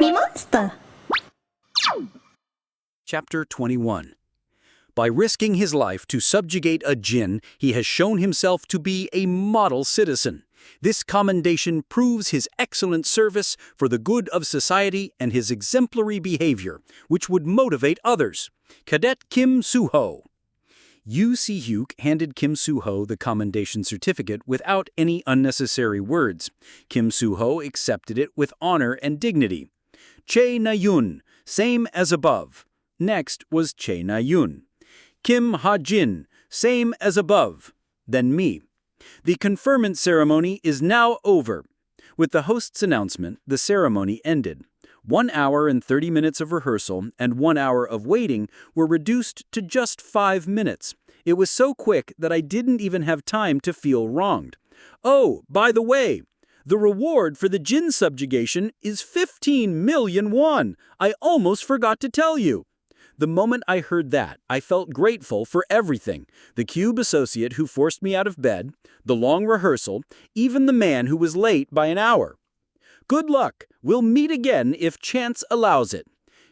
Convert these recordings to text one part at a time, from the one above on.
MeMonster. Chapter 21. By risking his life to subjugate a jinn, he has shown himself to be a model citizen. This commendation proves his excellent service for the good of society and his exemplary behavior, which would motivate others. Cadet Kim Soo-ho. Yu Si-hyuk handed Kim Soo-ho the commendation certificate without any unnecessary words. Kim Soo-ho accepted it with honor and dignity. Che Na-yun, same as above. Next was Che Na-yun. Kim Hajin, same as above. Then me. The conferment ceremony is now over. With the host's announcement, the ceremony ended. 1 hour and 30 minutes of rehearsal and 1 hour of waiting were reduced to just 5 minutes. It was so quick that I didn't even have time to feel wronged. Oh, by the way, the reward for the jinn subjugation is 15 million won. I almost forgot to tell you. The moment I heard that, I felt grateful for everything. The cube associate who forced me out of bed, the long rehearsal, even the man who was late by an hour. Good luck. We'll meet again if chance allows it.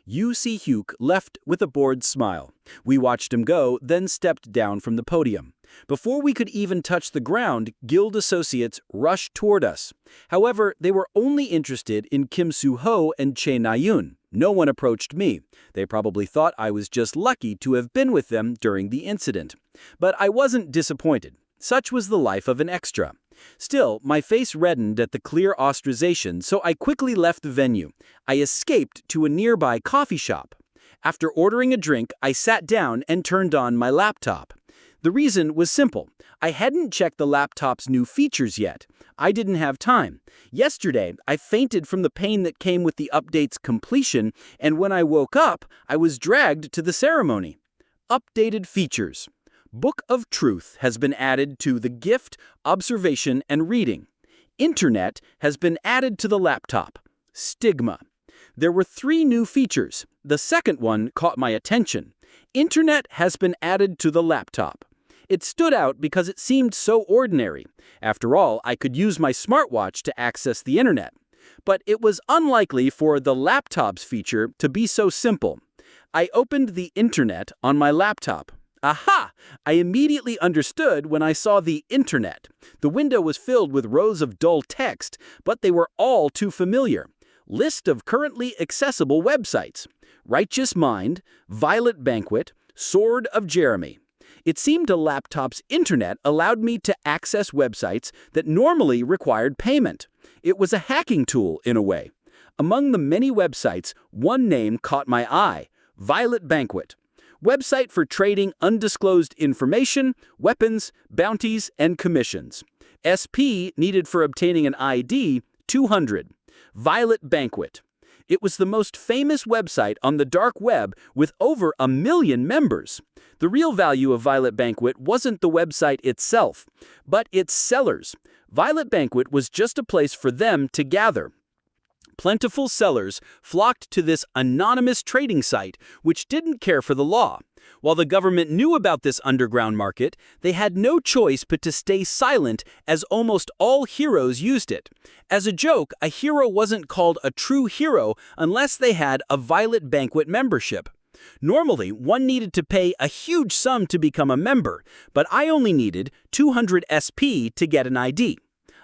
Yu Si-hyuk left with a bored smile. We watched him go, then stepped down from the podium. Before we could even touch the ground, guild associates rushed toward us. However, they were only interested in Kim Soo-ho and Che Na-yun. No one approached me. They probably thought I was just lucky to have been with them during the incident. But I wasn't disappointed. Such was the life of an extra. Still, my face reddened at the clear ostracization, so I quickly left the venue. I escaped to a nearby coffee shop. After ordering a drink, I sat down and turned on my laptop. The reason was simple. I hadn't checked the laptop's new features yet. I didn't have time. Yesterday, I fainted from the pain that came with the update's completion, and when I woke up, I was dragged to the ceremony. Updated features. Book of Truth has been added to the gift, observation, and reading. Internet has been added to the laptop. Stigma. There were 3 new features. The second one caught my attention. Internet has been added to the laptop. It stood out because it seemed so ordinary. After all, I could use my smartwatch to access the internet. But it was unlikely for the laptop's feature to be so simple. I opened the internet on my laptop. Aha! I immediately understood when I saw the internet. The window was filled with rows of dull text, but they were all too familiar. List of currently accessible websites. Righteous Mind, Violet Banquet, Sword of Jeremy. It seemed a laptop's internet allowed me to access websites that normally required payment. It was a hacking tool, in a way. Among the many websites, one name caught my eye, Violet Banquet. Website for trading undisclosed information, weapons, bounties, and commissions. SP needed for obtaining an ID, 200. Violet Banquet. It was the most famous website on the dark web with over 1 million members. The real value of Violet Banquet wasn't the website itself, but its sellers. Violet Banquet was just a place for them to gather. Plentiful sellers flocked to this anonymous trading site, which didn't care for the law. While the government knew about this underground market, they had no choice but to stay silent, as almost all heroes used it. As a joke, a hero wasn't called a true hero unless they had a Violet Banquet membership. Normally, one needed to pay a huge sum to become a member, but I only needed 200 SP to get an ID.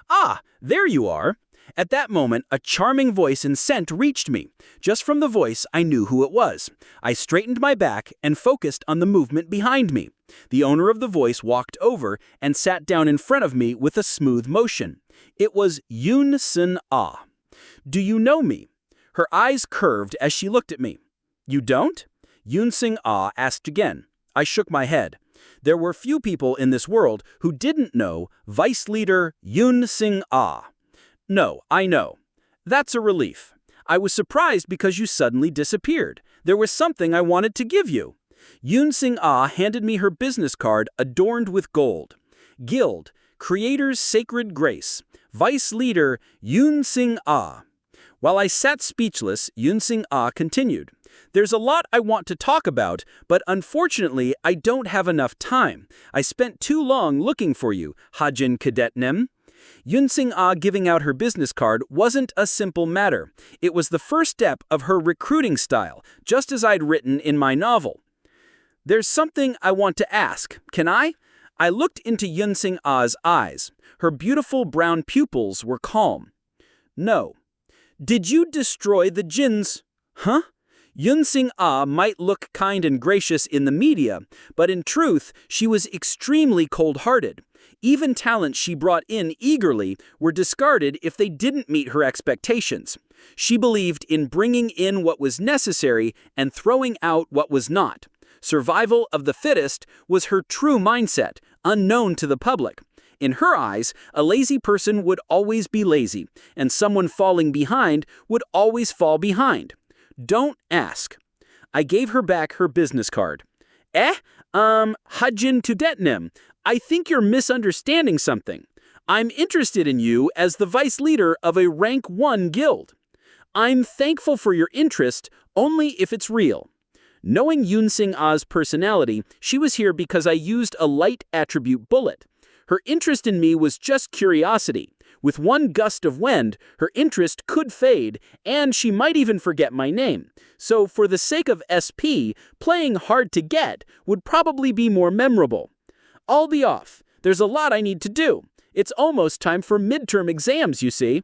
Ah, there you are. At that moment, a charming voice and scent reached me. Just from the voice, I knew who it was. I straightened my back and focused on the movement behind me. The owner of the voice walked over and sat down in front of me with a smooth motion. It was Yoon Sun-ah. Do you know me? Her eyes curved as she looked at me. You don't? Yoon Sun-ah asked again. I shook my head. There were few people in this world who didn't know Vice Leader Yoon Sun-ah. No, I know. That's a relief. I was surprised because you suddenly disappeared. There was something I wanted to give you. Yoon Sun-ah handed me her business card adorned with gold. Guild, Creator's Sacred Grace, Vice Leader Yoon Sun-ah. While I sat speechless, Yoon Sun-ah continued. There's a lot I want to talk about, but unfortunately I don't have enough time. I spent too long looking for you, Hajin Cadet Nem. Yunsing-ah giving out her business card wasn't a simple matter. It was the first step of her recruiting style, just as I'd written in my novel. "There's something I want to ask. Can I?" I looked into Yunsing-ah's eyes. Her beautiful brown pupils were calm. "No." "Did you destroy the jinns?" "Huh?" Yunsing-ah might look kind and gracious in the media, but in truth, she was extremely cold-hearted. Even talents she brought in eagerly were discarded if they didn't meet her expectations. She believed in bringing in what was necessary and throwing out what was not. Survival of the fittest was her true mindset, unknown to the public. In her eyes, a lazy person would always be lazy, and someone falling behind would always fall behind. Don't ask. I gave her back her business card. Hajin to Detnim. I think you're misunderstanding something. I'm interested in you as the vice leader of a rank 1 guild. I'm thankful for your interest only if it's real. Knowing Yunsing-ah's personality, she was here because I used a light attribute bullet. Her interest in me was just curiosity. With one gust of wind, her interest could fade, and she might even forget my name. So for the sake of SP, playing hard to get would probably be more memorable. I'll be off. There's a lot I need to do. It's almost time for midterm exams, you see.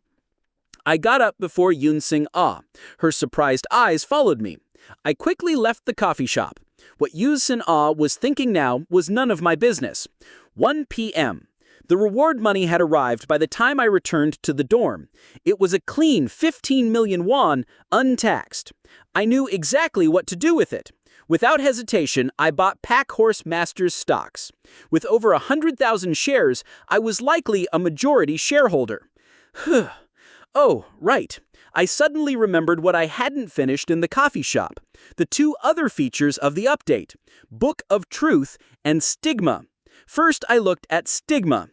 I got up before Yunsing-ah. Her surprised eyes followed me. I quickly left the coffee shop. What Yunsing-ah was thinking now was none of my business. 1 p.m. The reward money had arrived by the time I returned to the dorm. It was a clean 15 million won, untaxed. I knew exactly what to do with it. Without hesitation, I bought Pack Horse Masters stocks. With over 100,000 shares, I was likely a majority shareholder. Oh, right. I suddenly remembered what I hadn't finished in the coffee shop. The 2 other features of the update, Book of Truth and Stigma. First, I looked at Stigma.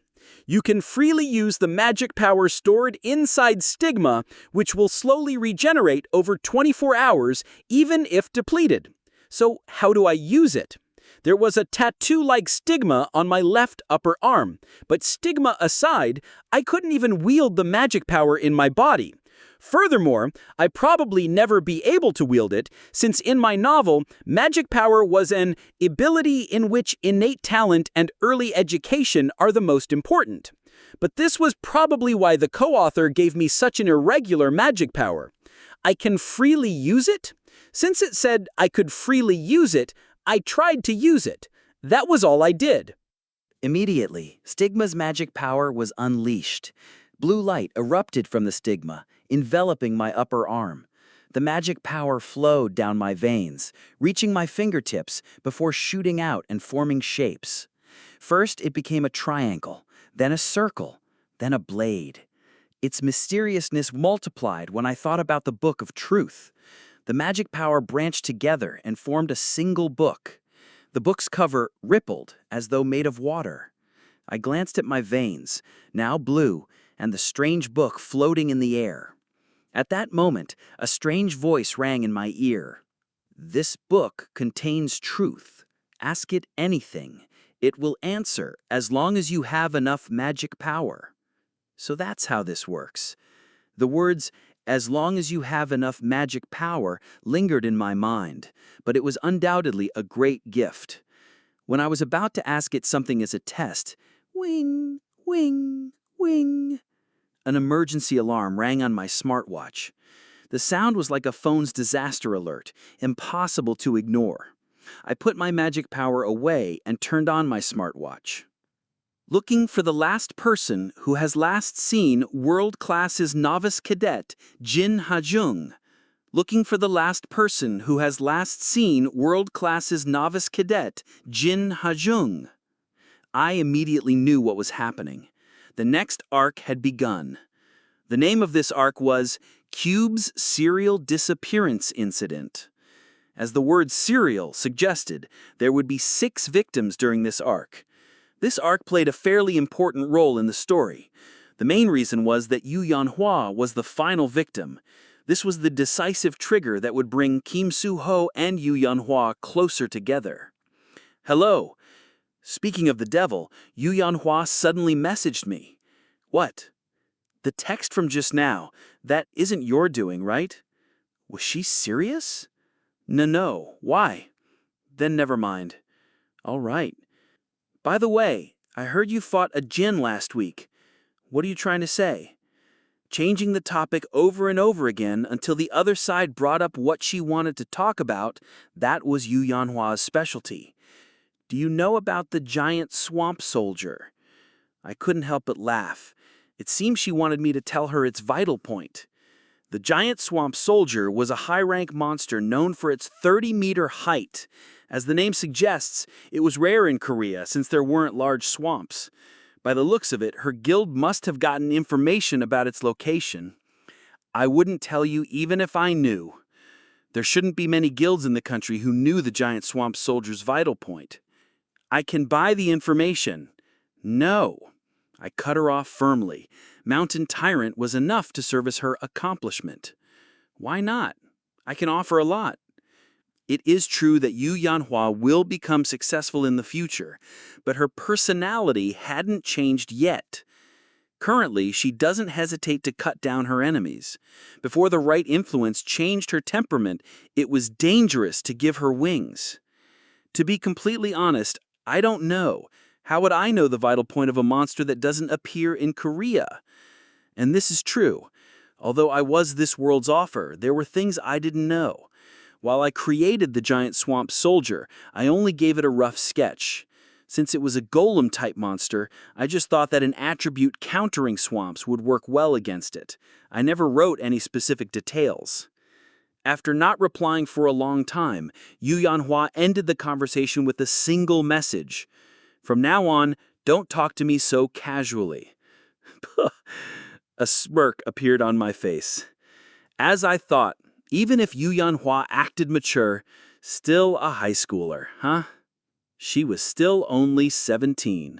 You can freely use the magic power stored inside Stigma, which will slowly regenerate over 24 hours, even if depleted. So how do I use it? There was a tattoo-like stigma on my left upper arm, but stigma aside, I couldn't even wield the magic power in my body. Furthermore, I probably never be able to wield it, since in my novel, magic power was an ability in which innate talent and early education are the most important. But this was probably why the co-author gave me such an irregular magic power. I can freely use it? Since it said I could freely use it, I tried to use it. That was all I did. Immediately, Stigma's magic power was unleashed. Blue light erupted from the stigma, enveloping my upper arm. The magic power flowed down my veins, reaching my fingertips before shooting out and forming shapes. First, it became a triangle, then a circle, then a blade. Its mysteriousness multiplied when I thought about the Book of Truth. The magic power branched together and formed a single book. The book's cover rippled as though made of water. I glanced at my veins, now blue, and the strange book floating in the air. At that moment, a strange voice rang in my ear. "This book contains truth. Ask it anything. It will answer as long as you have enough magic power." So that's how this works. The words, "as long as you have enough magic power," lingered in my mind, but it was undoubtedly a great gift. When I was about to ask it something as a test, wing, wing, wing, an emergency alarm rang on my smartwatch. The sound was like a phone's disaster alert, impossible to ignore. I put my magic power away and turned on my smartwatch. Looking for the last person who has last seen World Class's novice cadet, Jin Hajung. Looking for the last person who has last seen World Class's novice cadet, Jin Hajung. I immediately knew what was happening. The next arc had begun. The name of this arc was Cube's Serial Disappearance Incident. As the word serial suggested, there would be 6 victims during this arc. This arc played a fairly important role in the story. The main reason was that Yu Yanhua was the final victim. This was the decisive trigger that would bring Kim Soo-ho and Yu Yanhua closer together. "Hello." Speaking of the devil, Yu Yanhua suddenly messaged me. What? The text from just now. That isn't your doing, right? Was she serious? No. Why? Then never mind. All right. By the way, I heard you fought a djinn last week. What are you trying to say? Changing the topic over and over again until the other side brought up what she wanted to talk about, that was Yu Yanhua's specialty. Do you know about the giant swamp soldier? I couldn't help but laugh. It seems she wanted me to tell her its vital point. The giant swamp soldier was a high-rank monster known for its 30-meter height. As the name suggests, it was rare in Korea since there weren't large swamps. By the looks of it, her guild must have gotten information about its location. I wouldn't tell you even if I knew. There shouldn't be many guilds in the country who knew the giant swamp soldier's vital point. I can buy the information. No. I cut her off firmly. Mountain Tyrant was enough to service her accomplishment. Why not? I can offer a lot. It is true that Yu Yanhua will become successful in the future, but her personality hadn't changed yet. Currently, she doesn't hesitate to cut down her enemies. Before the right influence changed her temperament, it was dangerous to give her wings. To be completely honest, I don't know. How would I know the vital point of a monster that doesn't appear in Korea? And this is true. Although I was this world's offer, there were things I didn't know. While I created the giant swamp soldier, I only gave it a rough sketch. Since it was a golem-type monster, I just thought that an attribute countering swamps would work well against it. I never wrote any specific details. After not replying for a long time, Yu Yanhua ended the conversation with a single message. From now on, don't talk to me so casually. A smirk appeared on my face. As I thought, even if Yu Yanhua acted mature, still a high schooler, huh? She was still only 17.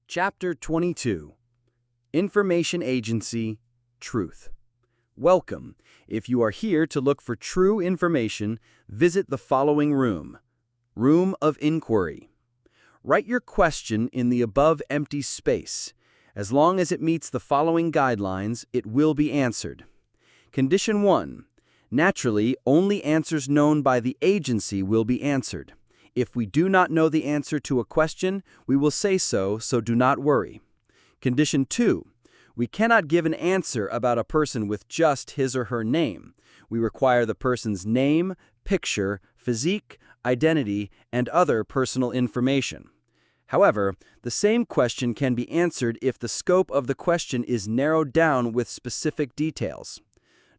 Chapter 22. Information Agency, Truth. Welcome. If you are here to look for true information, visit the following room. Room of Inquiry. Write your question in the above empty space. As long as it meets the following guidelines, it will be answered. Condition 1. Naturally, only answers known by the agency will be answered. If we do not know the answer to a question, we will say so do not worry. Condition 2. We cannot give an answer about a person with just his or her name. We require the person's name, picture, physique, identity, and other personal information. However, the same question can be answered if the scope of the question is narrowed down with specific details.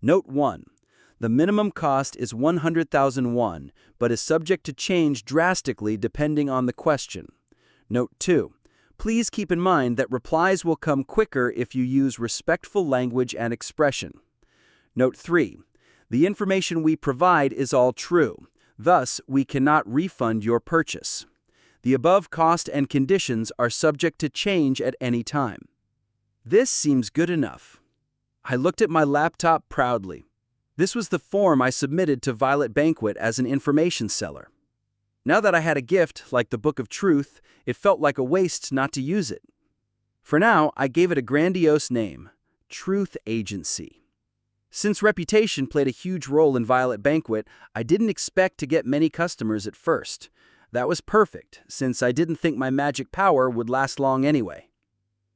Note 1. The minimum cost is 100,000 won, but is subject to change drastically depending on the question. Note 2. Please keep in mind that replies will come quicker if you use respectful language and expression. Note 3. The information we provide is all true. Thus, we cannot refund your purchase. The above cost and conditions are subject to change at any time. This seems good enough. I looked at my laptop proudly. This was the form I submitted to Violet Banquet as an information seller. Now that I had a gift, like the Book of Truth, it felt like a waste not to use it. For now, I gave it a grandiose name, Truth Agency. Since reputation played a huge role in Violet Banquet, I didn't expect to get many customers at first. That was perfect, since I didn't think my magic power would last long anyway.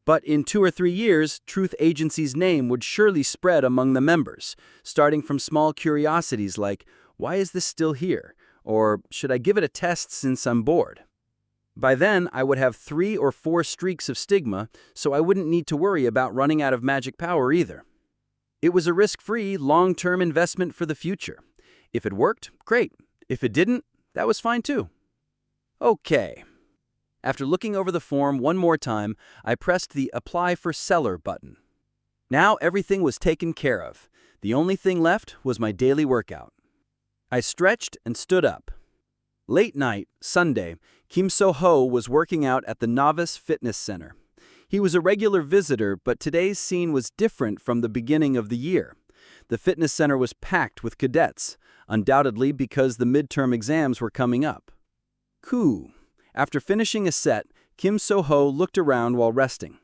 But in 2 or 3 years, Truth Agency's name would surely spread among the members, starting from small curiosities like, why is this still here? Or should I give it a test since I'm bored? By then, I would have 3 or 4 streaks of stigma, so I wouldn't need to worry about running out of magic power either. It was a risk-free, long-term investment for the future. If it worked, great. If it didn't, that was fine too. Okay. After looking over the form one more time, I pressed the Apply for Seller button. Now everything was taken care of. The only thing left was my daily workout. I stretched and stood up. Late night, Sunday, Kim So-ho was working out at the Novice Fitness Center. He was a regular visitor, but today's scene was different from the beginning of the year. The fitness center was packed with cadets, undoubtedly because the midterm exams were coming up. Cool. After finishing a set, Kim So-ho looked around while resting.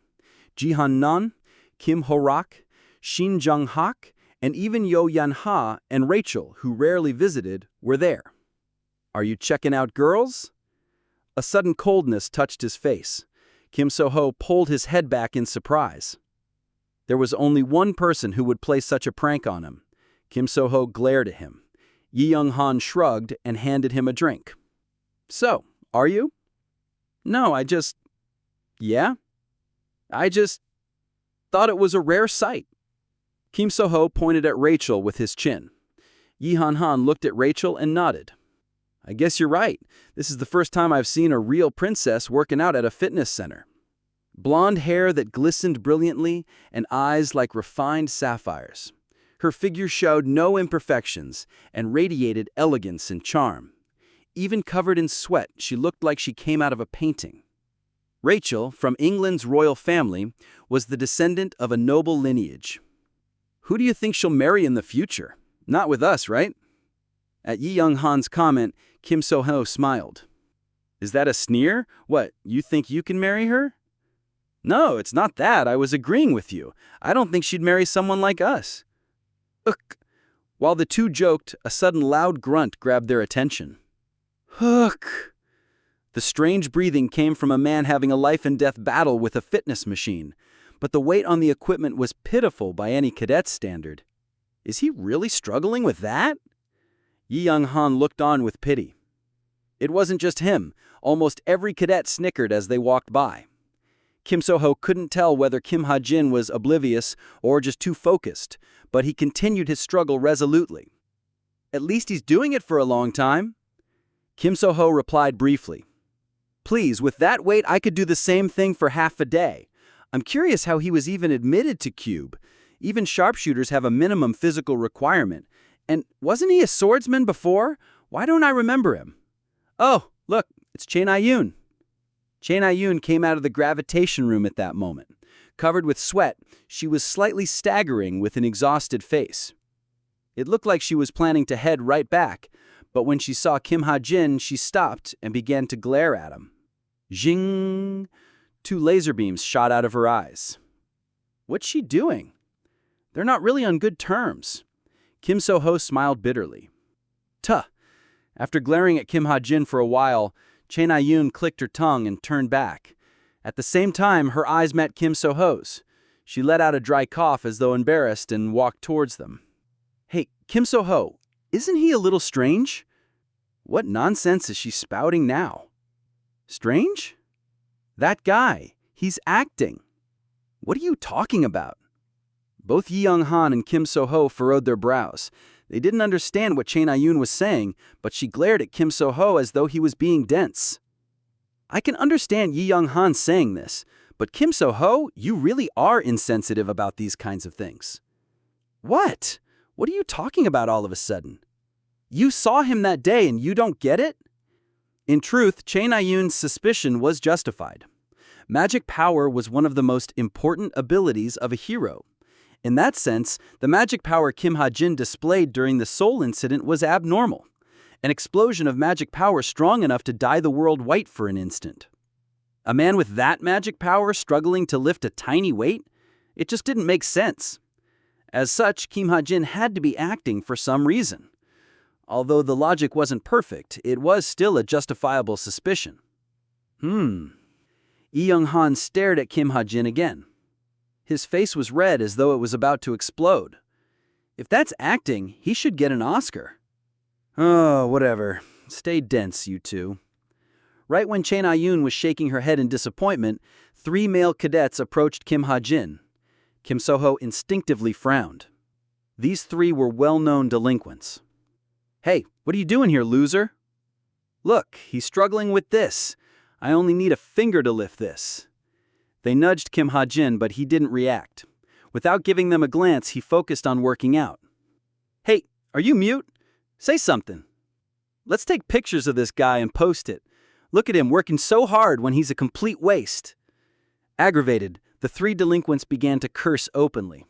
Jihan Nan, Kim Ho-rak, Shin Jung-hak, and even Yo Yan-ha and Rachel, who rarely visited, were there. "Are you checking out girls?" A sudden coldness touched his face. Kim So-ho pulled his head back in surprise. There was only one person who would play such a prank on him. Kim So-ho glared at him. Yi Young-han shrugged and handed him a drink. "So, are you?" "No, Yeah? I just thought it was a rare sight." Kim So-ho pointed at Rachel with his chin. Yi Han-han looked at Rachel and nodded. "I guess you're right. This is the first time I've seen a real princess working out at a fitness center." Blonde hair that glistened brilliantly and eyes like refined sapphires. Her figure showed no imperfections and radiated elegance and charm. Even covered in sweat, she looked like she came out of a painting. Rachel, from England's royal family, was the descendant of a noble lineage. "Who do you think she'll marry in the future? Not with us, right?" At Yi Young-han's comment, Kim So-ho smiled. "Is that a sneer? What, you think you can marry her?" "No, it's not that. I was agreeing with you. I don't think she'd marry someone like us." Ugh. While the two joked, a sudden loud grunt grabbed their attention. Hook! The strange breathing came from a man having a life-and-death battle with a fitness machine, but the weight on the equipment was pitiful by any cadet's standard. Is he really struggling with that? Yi Young-han looked on with pity. It wasn't just him. Almost every cadet snickered as they walked by. Kim So-ho couldn't tell whether Kim Hajin was oblivious or just too focused, but he continued his struggle resolutely. "At least he's doing it for a long time." Kim So-ho replied briefly. "Please, with that weight, I could do the same thing for half a day. I'm curious how he was even admitted to Cube. Even sharpshooters have a minimum physical requirement. And wasn't he a swordsman before? Why don't I remember him?" "Oh, look, it's Chain Ayun." Chain Ayun came out of the gravitation room at that moment. Covered with sweat, she was slightly staggering with an exhausted face. It looked like she was planning to head right back, but when she saw Kim Ha-jin, she stopped and began to glare at him. Zing! 2 laser beams shot out of her eyes. What's she doing? They're not really on good terms. Kim So-ho smiled bitterly. Tuh! After glaring at Kim Ha-jin for a while, Chain Ayun clicked her tongue and turned back. At the same time, her eyes met Kim So-ho's. She let out a dry cough as though embarrassed and walked towards them. "Hey, Kim So-ho, isn't he a little strange?" What nonsense is she spouting now? Strange? That guy, he's acting. What are you talking about? Both Yi Young-han and Kim So-ho furrowed their brows. They didn't understand what Chain Ayun was saying, but she glared at Kim So-ho as though he was being dense. I can understand Yi Young-han saying this, but Kim So-ho, you really are insensitive about these kinds of things. What? What are you talking about all of a sudden? You saw him that day and you don't get it? In truth, Chain Ayun's suspicion was justified. Magic power was one of the most important abilities of a hero. In that sense, the magic power Kim Ha-jin displayed during the Seoul incident was abnormal. An explosion of magic power strong enough to dye the world white for an instant. A man with that magic power struggling to lift a tiny weight? It just didn't make sense. As such, Kim Ha-jin had to be acting for some reason. Although the logic wasn't perfect, it was still a justifiable suspicion. Yi Young-han stared at Kim Ha-jin again. His face was red as though it was about to explode. If that's acting, he should get an Oscar. Oh, whatever. Stay dense, you two. Right when Chain Ayun was shaking her head in disappointment, 3 male cadets approached Kim Ha-jin. Kim So-ho instinctively frowned. These 3 were well-known delinquents. Hey, what are you doing here, loser? Look, he's struggling with this. I only need a finger to lift this. They nudged Kim Ha-jin, but he didn't react. Without giving them a glance, he focused on working out. Hey, are you mute? Say something. Let's take pictures of this guy and post it. Look at him working so hard when he's a complete waste. Aggravated, the 3 delinquents began to curse openly.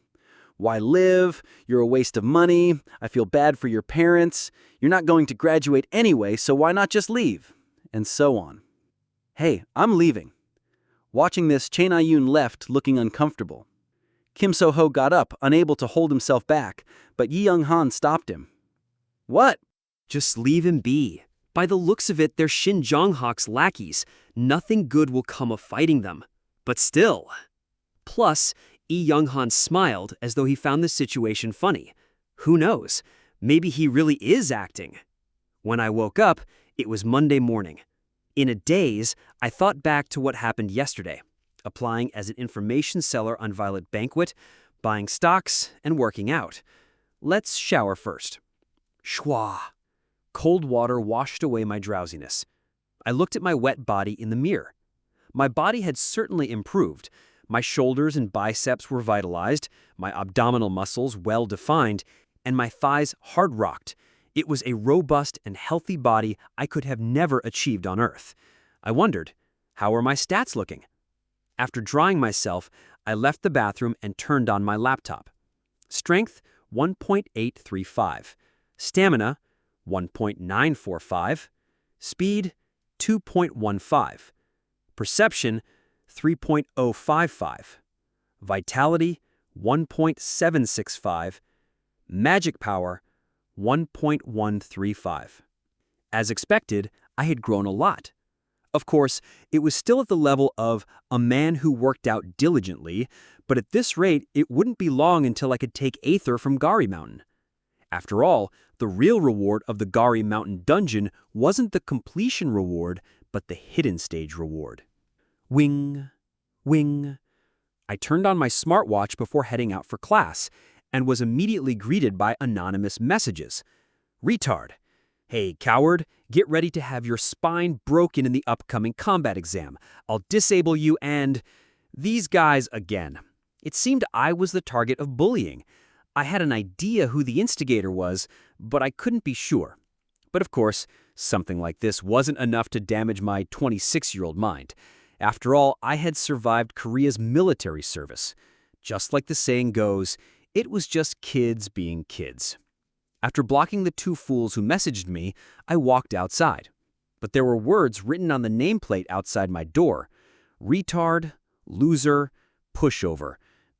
Why live? You're a waste of money. I feel bad for your parents. You're not going to graduate anyway, so why not just leave? And so on. Hey, I'm leaving. Watching this, Chae Na-yoon left, looking uncomfortable. Kim So-ho got up, unable to hold himself back, but Yi Young-han stopped him. What? Just leave him be. By the looks of it, they're Shin Jong-hak's lackeys. Nothing good will come of fighting them. But still. Plus, Yi Young-han smiled as though he found the situation funny. Who knows? Maybe he really is acting. When I woke up, it was Monday morning. In a daze, I thought back to what happened yesterday, applying as an information seller on Violet Banquet, buying stocks, and working out. Let's shower first. Shwa. Cold water washed away my drowsiness. I looked at my wet body in the mirror. My body had certainly improved. My shoulders and biceps were vitalized, my abdominal muscles well-defined, and my thighs hard-rocked. It was a robust and healthy body I could have never achieved on Earth. I wondered, how were my stats looking? After drying myself, I left the bathroom and turned on my laptop. Strength, 1.835. Stamina, 1.945. Speed, 2.15. Perception, 3.055. Vitality, 1.765. Magic power, 1.135. As expected, I had grown a lot. Of course, it was still at the level of a man who worked out diligently, but at this rate, it wouldn't be long until I could take Aether from Gari Mountain. After all, the real reward of the Gari Mountain dungeon wasn't the completion reward, but the hidden stage reward. Wing, wing. I turned on my smartwatch before heading out for class, and was immediately greeted by anonymous messages. Retard. Hey, coward, get ready to have your spine broken in the upcoming combat exam. I'll disable you and... These guys again. It seemed I was the target of bullying. I had an idea who the instigator was, but I couldn't be sure. But of course, something like this wasn't enough to damage my 26-year-old mind. After all, I had survived Korea's military service. Just like the saying goes, it was just kids being kids. After blocking the two fools who messaged me, I walked outside. But there were words written on the nameplate outside my door. Retard, loser, pushover.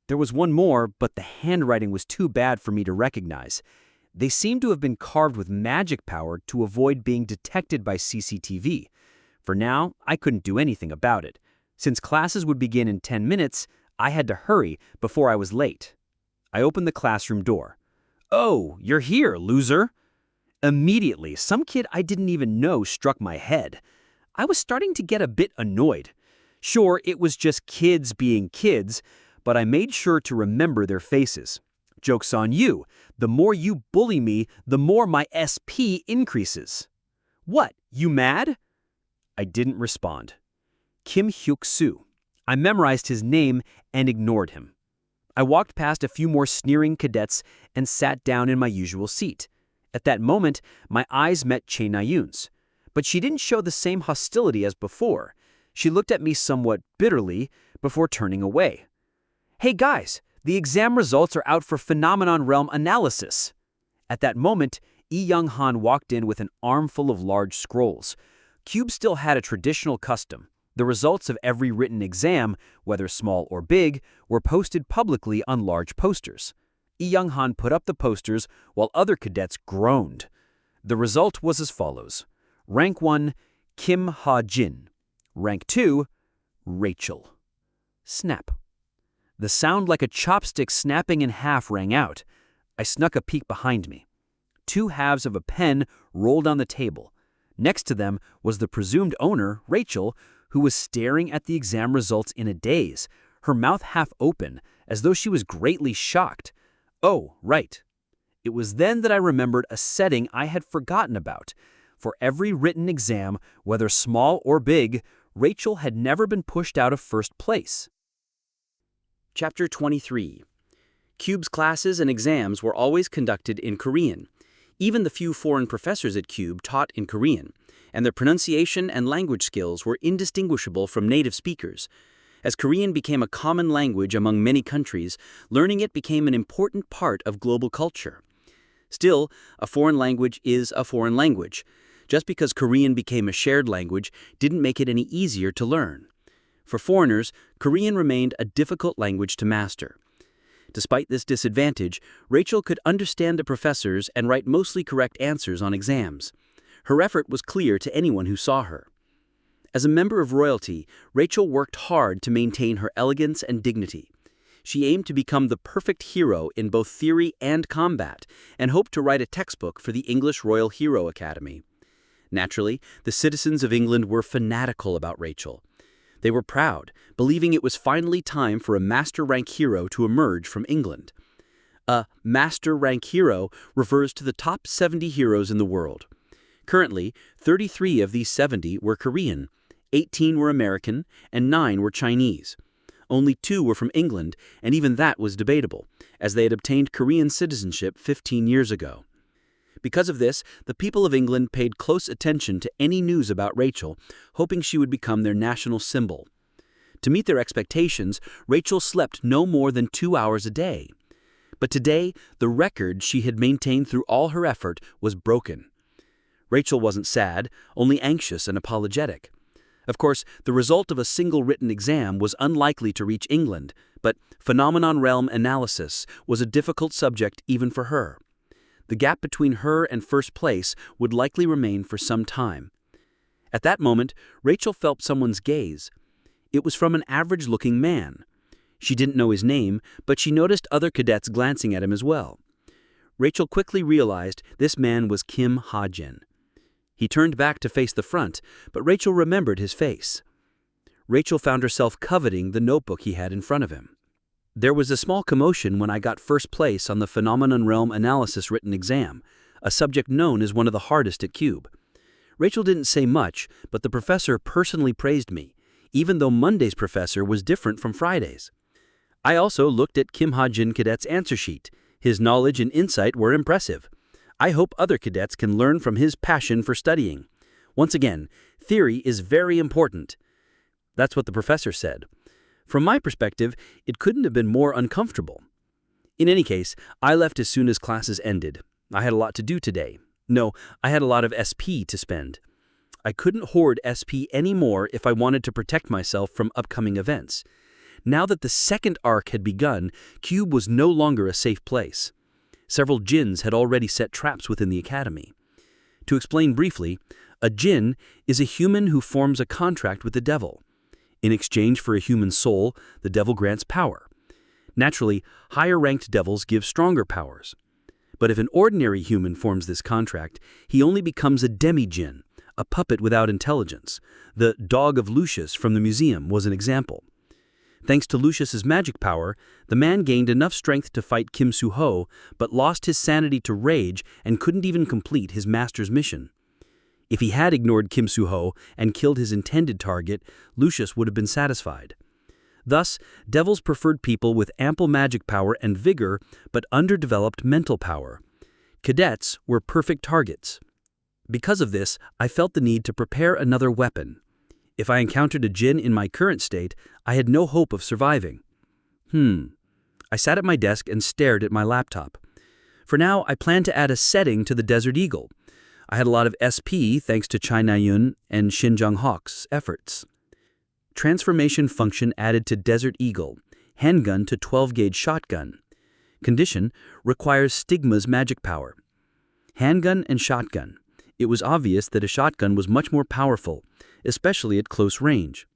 There was one more, but the handwriting was too bad for me to recognize. They seemed to have been carved with magic power to avoid being detected by CCTV. For now, I couldn't do anything about it. Since classes would begin in 10 minutes, I had to hurry before I was late. I opened the classroom door. "Oh, you're here, loser!" Immediately, some kid I didn't even know struck my head. I was starting to get a bit annoyed. Sure, it was just kids being kids, but I made sure to remember their faces. Joke's on you. The more you bully me, the more my SP increases. What, you mad? I didn't respond. Kim Hyuk-soo. I memorized his name and ignored him. I walked past a few more sneering cadets and sat down in my usual seat. At that moment, my eyes met Chae Na-yoon's. But she didn't show the same hostility as before. She looked at me somewhat bitterly before turning away. "Hey guys, the exam results are out for Phenomenon Realm analysis." At that moment, Yi Young-han walked in with an armful of large scrolls. Cube still had a traditional custom. The results of every written exam, whether small or big, were posted publicly on large posters. Yi Young-han put up the posters while other cadets groaned. The result was as follows. Rank 1, Kim Hajin. Rank 2, Rachel. Snap. The sound like a chopstick snapping in half rang out. I snuck a peek behind me. Two halves of a pen rolled on the table. Next to them was the presumed owner, Rachel, who was staring at the exam results in a daze, her mouth half open, as though she was greatly shocked. Oh, right. It was then that I remembered a setting I had forgotten about. For every written exam, whether small or big, Rachel had never been pushed out of first place. Chapter 23. Cube's classes and exams were always conducted in Korean. Even the few foreign professors at Cube taught in Korean, and their pronunciation and language skills were indistinguishable from native speakers. As Korean became a common language among many countries, learning it became an important part of global culture. Still, a foreign language is a foreign language. Just because Korean became a shared language didn't make it any easier to learn. For foreigners, Korean remained a difficult language to master. Despite this disadvantage, Rachel could understand the professors and write mostly correct answers on exams. Her effort was clear to anyone who saw her. As a member of royalty, Rachel worked hard to maintain her elegance and dignity. She aimed to become the perfect hero in both theory and combat, and hoped to write a textbook for the English Royal Hero Academy. Naturally, the citizens of England were fanatical about Rachel. They were proud, believing it was finally time for a master-rank hero to emerge from England. A master-rank hero refers to the top 70 heroes in the world. Currently, 33 of these 70 were Korean, 18 were American, and 9 were Chinese. Only 2 were from England, and even that was debatable, as they had obtained Korean citizenship 15 years ago. Because of this, the people of England paid close attention to any news about Rachel, hoping she would become their national symbol. To meet their expectations, Rachel slept no more than 2 hours a day. But today, the record she had maintained through all her effort was broken. Rachel wasn't sad, only anxious and apologetic. Of course, the result of a single written exam was unlikely to reach England, but phenomenon realm analysis was a difficult subject even for her. The gap between her and first place would likely remain for some time. At that moment, Rachel felt someone's gaze. It was from an average-looking man. She didn't know his name, but she noticed other cadets glancing at him as well. Rachel quickly realized this man was Kim Hajin. He turned back to face the front, but Rachel remembered his face. Rachel found herself coveting the notebook he had in front of him. There was a small commotion when I got first place on the Phenomenon Realm Analysis written exam, a subject known as one of the hardest at Cube. Rachel didn't say much, but the professor personally praised me, even though Monday's professor was different from Friday's. I also looked at Kim Ha-jin cadet's answer sheet. His knowledge and insight were impressive. I hope other cadets can learn from his passion for studying. Once again, theory is very important. That's what the professor said. From my perspective, it couldn't have been more uncomfortable. In any case, I left as soon as classes ended. I had a lot to do today. No, I had a lot of SP to spend. I couldn't hoard SP anymore if I wanted to protect myself from upcoming events. Now that the second arc had begun, Cube was no longer a safe place. Several jinns had already set traps within the academy. To explain briefly, a jinn is a human who forms a contract with the devil. In exchange for a human soul, the devil grants power. Naturally, higher-ranked devils give stronger powers. But if an ordinary human forms this contract, he only becomes a demi-jinn, a puppet without intelligence. The dog of Lucius from the museum was an example. Thanks to Lucius's magic power, the man gained enough strength to fight Kim Soo-ho, but lost his sanity to rage and couldn't even complete his master's mission. If he had ignored Kim Soo-ho and killed his intended target, Lucius would have been satisfied. Thus, devils preferred people with ample magic power and vigor, but underdeveloped mental power. Cadets were perfect targets. Because of this, I felt the need to prepare another weapon. If I encountered a jinn in my current state, I had no hope of surviving. I sat at my desk and stared at my laptop. For now, I plan to add a setting to the Desert Eagle. I had a lot of SP thanks to Chai Na-yun and Shin Jung-hok's efforts. Transformation function added to Desert Eagle. Handgun to 12-gauge shotgun. Condition requires Stigma's magic power. Handgun and shotgun. It was obvious that a shotgun was much more powerful, especially at close range.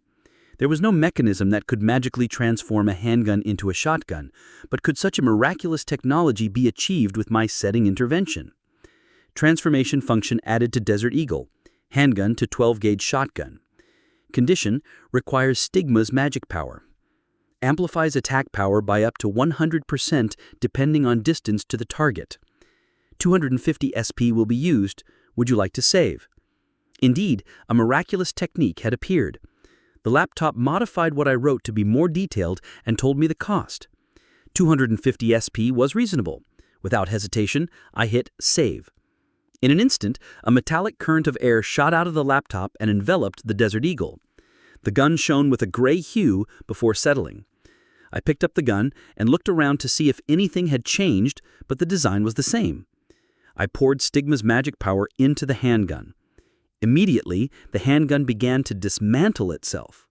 There was no mechanism that could magically transform a handgun into a shotgun, but could such a miraculous technology be achieved with my setting intervention? Transformation function added to Desert Eagle. Handgun to 12-gauge shotgun. Condition requires Stigma's magic power. Amplifies attack power by up to 100% depending on distance to the target. 250 SP will be used. Would you like to save? Indeed, a miraculous technique had appeared. The laptop modified what I wrote to be more detailed and told me the cost. 250 SP was reasonable. Without hesitation, I hit Save. In an instant, a metallic current of air shot out of the laptop and enveloped the Desert Eagle. The gun shone with a gray hue before settling. I picked up the gun and looked around to see if anything had changed, but the design was the same. I poured Stigma's magic power into the handgun. Immediately, the handgun began to dismantle itself.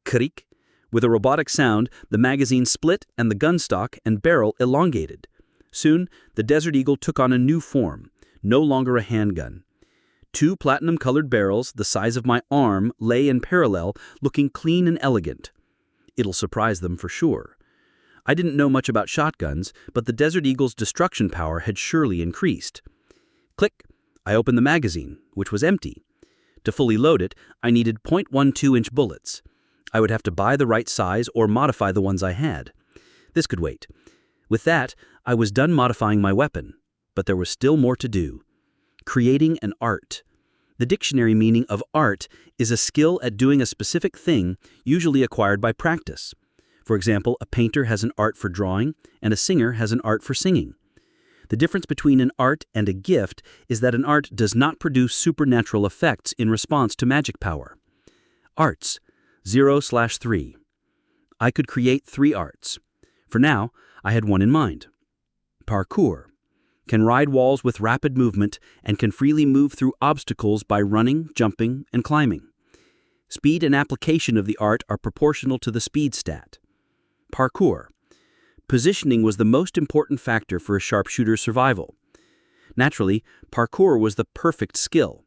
Krik. With a robotic sound, the magazine split and the gun stock and barrel elongated. Soon, the Desert Eagle took on a new form, no longer a handgun. 2 platinum-colored barrels, the size of my arm, lay in parallel, looking clean and elegant. It'll surprise them for sure. I didn't know much about shotguns, but the Desert Eagle's destruction power had surely increased. Click! I opened the magazine, which was empty. To fully load it, I needed .12-inch bullets. I would have to buy the right size or modify the ones I had. This could wait. With that, I was done modifying my weapon, but there was still more to do. Creating an art. The dictionary meaning of art is a skill at doing a specific thing, usually acquired by practice. For example, a painter has an art for drawing, and a singer has an art for singing. The difference between an art and a gift is that an art does not produce supernatural effects in response to magic power. Arts, 0/3. I could create 3 arts. For now, I had one in mind. Parkour. Can ride walls with rapid movement and can freely move through obstacles by running, jumping, and climbing. Speed and application of the art are proportional to the speed stat. Parkour. Positioning was the most important factor for a sharpshooter's survival. Naturally, parkour was the perfect skill.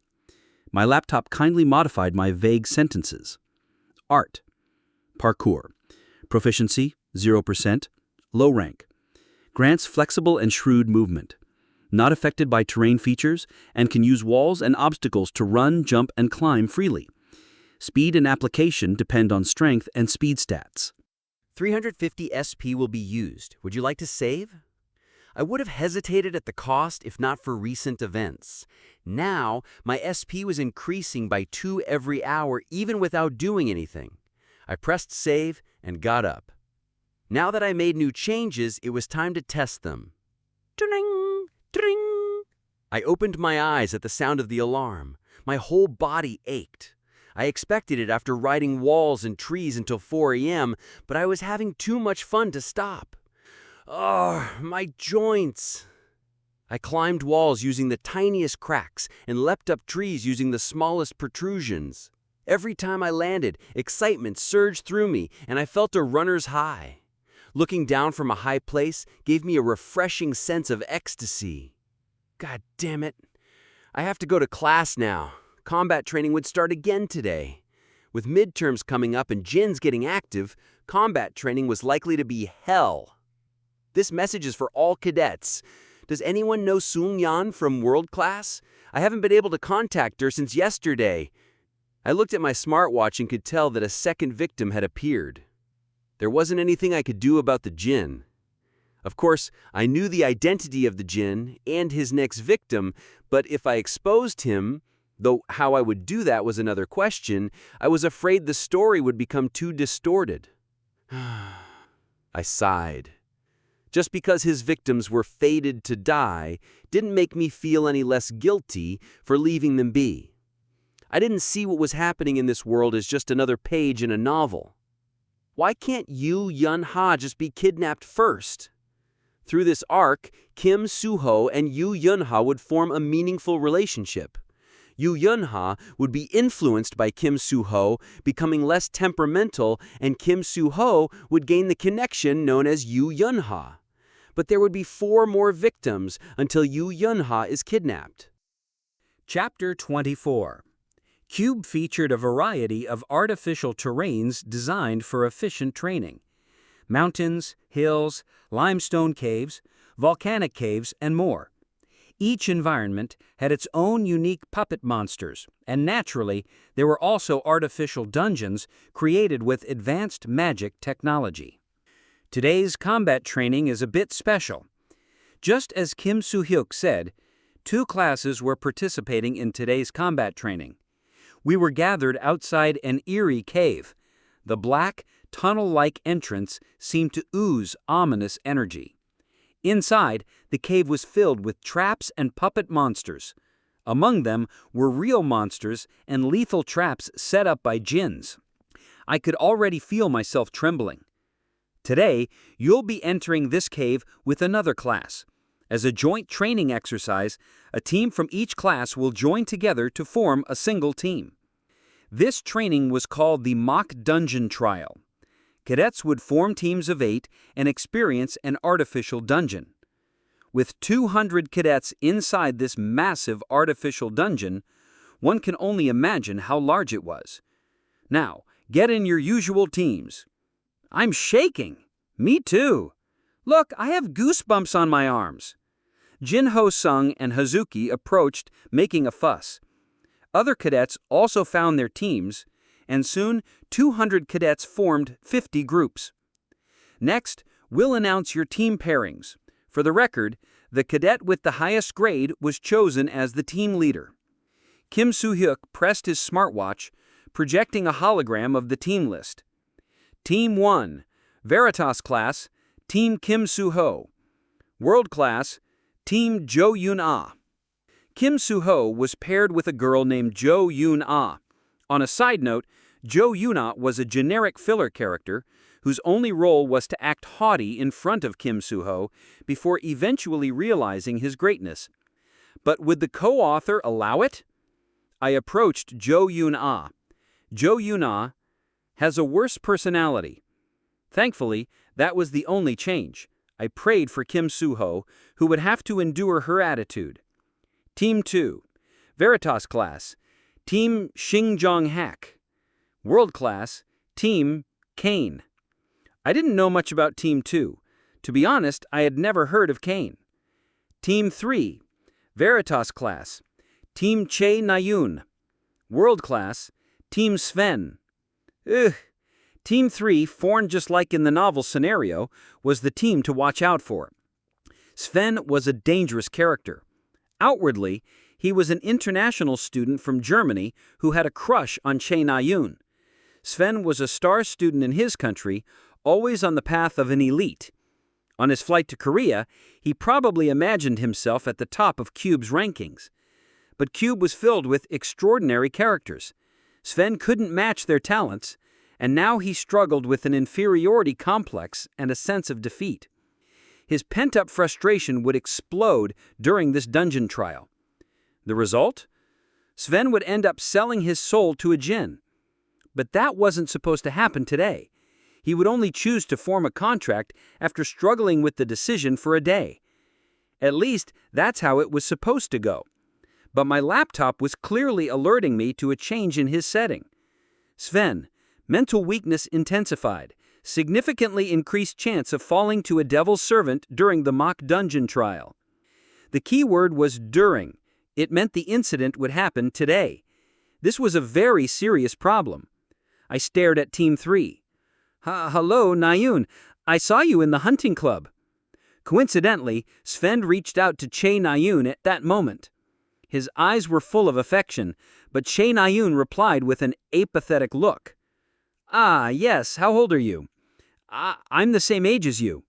My laptop kindly modified my vague sentences. Art. Parkour. Proficiency, 0%. Low rank. Grants flexible and shrewd movement. Not affected by terrain features, and can use walls and obstacles to run, jump, and climb freely. Speed and application depend on strength and speed stats. 350 SP will be used. Would you like to save? I would have hesitated at the cost if not for recent events. Now, my SP was increasing by 2 every hour even without doing anything. I pressed save and got up. Now that I made new changes, it was time to test them. Ding, ding. I opened my eyes at the sound of the alarm. My whole body ached. I expected it after riding walls and trees until 4 a.m., but I was having too much fun to stop. Oh, my joints! I climbed walls using the tiniest cracks and leapt up trees using the smallest protrusions. Every time I landed, excitement surged through me, and I felt a runner's high. Looking down from a high place gave me a refreshing sense of ecstasy. God damn it. I have to go to class now. Combat training would start again today. With midterms coming up and Jin's getting active, combat training was likely to be hell. This message is for all cadets. Does anyone know Sung Yan from World Class? I haven't been able to contact her since yesterday. I looked at my smartwatch and could tell that a second victim had appeared. There wasn't anything I could do about the Jin. Of course, I knew the identity of the Jin and his next victim, but if I exposed him, though how I would do that was another question, I was afraid the story would become too distorted. I sighed. Just because his victims were fated to die didn't make me feel any less guilty for leaving them be. I didn't see what was happening in this world as just another page in a novel. Why can't Yu Yun-ha just be kidnapped first? Through this arc, Kim Soo-ho and Yu Yun-ha would form a meaningful relationship. Yu Yun-ha would be influenced by Kim Soo-ho, becoming less temperamental, and Kim Soo-ho would gain the connection known as Yu Yun-ha. But there would be 4 more victims until Yu Yun-ha is kidnapped. Chapter 24. Cube featured a variety of artificial terrains designed for efficient training. Mountains, hills, limestone caves, volcanic caves, and more. Each environment had its own unique puppet monsters, and naturally, there were also artificial dungeons created with advanced magic technology. Today's combat training is a bit special. Just as Kim Soo-hyuk said, 2 classes were participating in today's combat training. We were gathered outside an eerie cave. The black, tunnel-like entrance seemed to ooze ominous energy. Inside, the cave was filled with traps and puppet monsters. Among them were real monsters and lethal traps set up by Jins. I could already feel myself trembling. Today, you'll be entering this cave with another class. As a joint training exercise, a team from each class will join together to form a single team. This training was called the mock dungeon trial. Cadets would form teams of 8 and experience an artificial dungeon. With 200 cadets inside this massive artificial dungeon, one can only imagine how large it was. Now, get in your usual teams. I'm shaking. Me too. Look, I have goosebumps on my arms. Jin-Ho-sung and Hazuki approached, making a fuss. Other cadets also found their teams, and soon 200 cadets formed 50 groups. Next, we'll announce your team pairings. For the record, the cadet with the highest grade was chosen as the team leader. Kim Soo-hyuk pressed his smartwatch, projecting a hologram of the team list. Team 1, Veritas Class, Team Kim Soo-ho. World Class, Team Jo Yoon-ah. Kim Soo-ho was paired with a girl named Jo Yoon-ah. On a side note, Jo Yoon-ah was a generic filler character whose only role was to act haughty in front of Kim Soo-ho before eventually realizing his greatness. But would the co-author allow it? I approached Jo Yoon-ah. Jo Yoon-ah has a worse personality. Thankfully, that was the only change. I prayed for Kim Soo-ho, who would have to endure her attitude. Team 2, Veritas Class, Team Shing Jong-hak. World Class, Team Kane. I didn't know much about Team 2. To be honest, I had never heard of Kane. Team 3, Veritas Class, Team Chae Na-yoon. World Class, Team Sven. Ugh. Team 3, formed just like in the novel scenario, was the team to watch out for. Sven was a dangerous character. Outwardly, he was an international student from Germany who had a crush on Chae Na-yoon. Sven was a star student in his country, always on the path of an elite. On his flight to Korea, he probably imagined himself at the top of Cube's rankings. But Cube was filled with extraordinary characters. Sven couldn't match their talents, and now he struggled with an inferiority complex and a sense of defeat. His pent-up frustration would explode during this dungeon trial. The result? Sven would end up selling his soul to a djinn. But that wasn't supposed to happen today. He would only choose to form a contract after struggling with the decision for a day. At least, that's how it was supposed to go. But my laptop was clearly alerting me to a change in his setting. Sven, mental weakness intensified, significantly increased chance of falling to a devil's servant during the mock dungeon trial. The key word was during. It meant the incident would happen today. This was a very serious problem. I stared at Team 3. Hello, Na-yoon. I saw you in the hunting club. Coincidentally, Sven reached out to Chae Na-yoon at that moment. His eyes were full of affection, but Chae Na-yoon replied with an apathetic look. Ah, yes, how old are you? I'm the same age as you.